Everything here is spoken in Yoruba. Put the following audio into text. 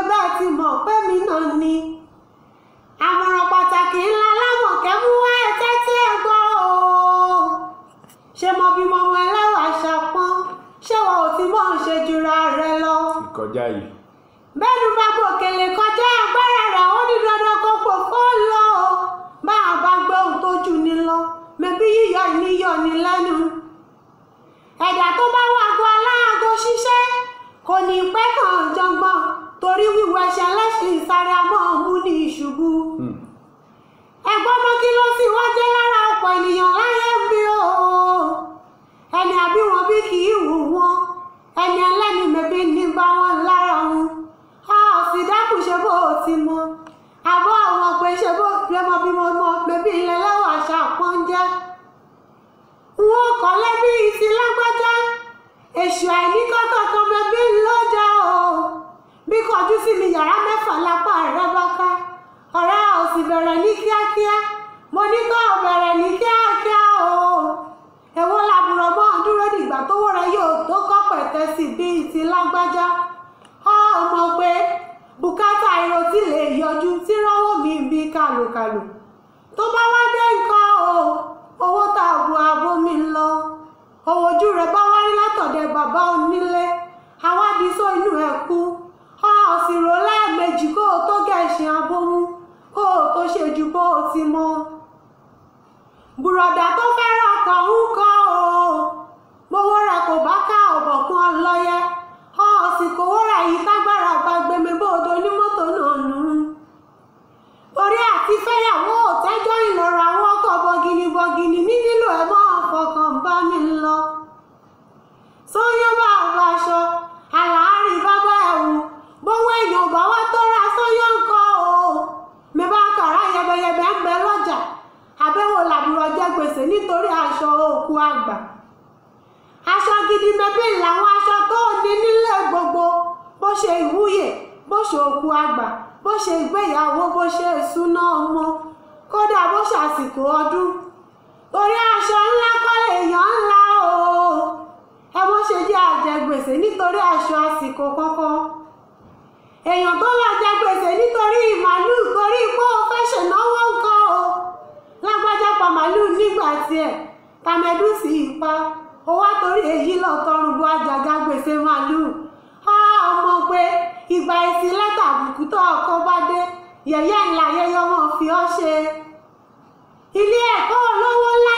bẹ́ẹ̀ ti mọ̀ pé mi náà ni àmọ̀ràn pàtàkì ńlá lámọ̀kẹ́ mú wá ẹ̀tẹ́ tí ẹ gbọ́ o ṣe mọ bí mọmọ ẹlẹ́wà ṣàpọ́n ṣé wọn ò ti mọ̀ ń ṣe jura rẹ lọ. ìkọjá yìí. bẹ́ẹ̀ni bá gbòkèlè kọjá agbára rẹ̀ ó ní dandan kó pò kó lọ bá a bá gbé ohun tó jù ní lọ mẹ́bí yíyọ ìníyọ ní lẹ́nu. ẹ̀dá tó bá wà gọ aláàgọ ṣiṣẹ́ kò ní pẹ́ kàn jọgbọ́n torí wíwọ ẹsẹ̀ lẹ́sìn ìsáré amọ́ mú ní ìṣubú. ẹ̀gbọ́n mọ́ kí ló sì wá jẹ́ lára ọ̀pọ̀ ènìyàn láyé ń bí o ẹni àbí wọn bí kì í wù wọn ẹni ẹlẹ́ni mẹ́bí ní bá wọn lára wọn a ò sì dákun ṣe bó o ti mọ àbọ̀ àwọn pé ṣe bó lẹ́mọ bí mo mọ mẹ́bí ilẹ̀ lẹ́wọ̀ àṣà pọ́n jẹ́ wọn kọ́ lẹ́bí ti lágbájá èṣù àìní kankan mẹ́bí lọ́jà o bí kọjú sí mi yàrá mẹ́fà lápá rẹ bá ká ọ̀rẹ́ ò sì bẹ̀rẹ̀ ní kíákíá mo ní kó bẹ̀rẹ̀ ní kíákíá o èwo làbùrọ̀ mọ́ dúró dìgbà tówó rẹ yóò tó kọ́ pẹ̀tẹ́ sí bíi ti lágbájá ọmọ pé bùkátà ìròtí lè yọjú tí rọ́wọ́ mi bí kàlùkàlù tó bá wá dé nǹkan o owó tààbù ààbò mi ń lọ owó ojú rẹ bá wárí látọ̀dẹ̀ bàbá onílé àwádìí sọ inú ẹ̀ kú sì rò lẹ́ẹ̀mejì kó o tó gẹ̀ẹ́sìn abómú kó o tó ṣe ju bó o ti mọ bùrọ̀dá tó fẹ́ràn kan ń kọ́ o gbowó rẹ̀ kò bá ká ọ̀bọ̀kún ọlọ́yẹ sì kówó rẹ̀ yìí tágbára bá gbẹmí bóòdó onímọ́tò náà nù torí àti fẹ́yàwó òtẹ́jọ́ ìlọ́ra àwọn ọkọ̀ bọ̀gìnì ní nílò ẹ̀ mọ́ ọ̀fọ̀kàn bá mi lọ sóyún bá bá aṣọ àlàárí bábá ẹ̀wù bówó èèyàn bá wá tó ra sóyún ńkọ́ o mẹ́bà kàrá yẹbẹyẹbẹ ń bẹ lọ́jà àbẹ̀wò làbúrò jẹ gbèsè nítorí aṣọ òkú àgbà aṣọ gidi mẹ́bí làwọn aṣọ tó ní nílé gbogbo bó ṣe ìwúyè bó ṣe òkú àgbà bó ṣe ìgbéyàwó bó ṣe ìṣúná ọmọ kódà bó ṣe àsìkò ọdún torí aṣọ ńlá kọ́ lèèyàn ńlá o ẹ mọ́ ṣe jẹ́ àjẹgbèsè nítorí aṣọ àsìkò kọ́kọ́ èèyàn tó lọ jẹ gbèsè nítorí màálù torí pé ó fẹ́ ṣènáwó nǹkan o lágbájá pa màálù nígbà tiẹ̀ tàmẹ́dù sí ipa ó wá torí èyí lọ tọrùn bó àjàgà gbèsè màálù ọmọ pé ìgbà ìsìn lẹ́tà àbùkù tó ọkọ bá dé yẹ̀yẹ́ ńlá yẹyọ wọn fi ọ́ ṣe ilé ẹ̀kọ́ olówó ńlá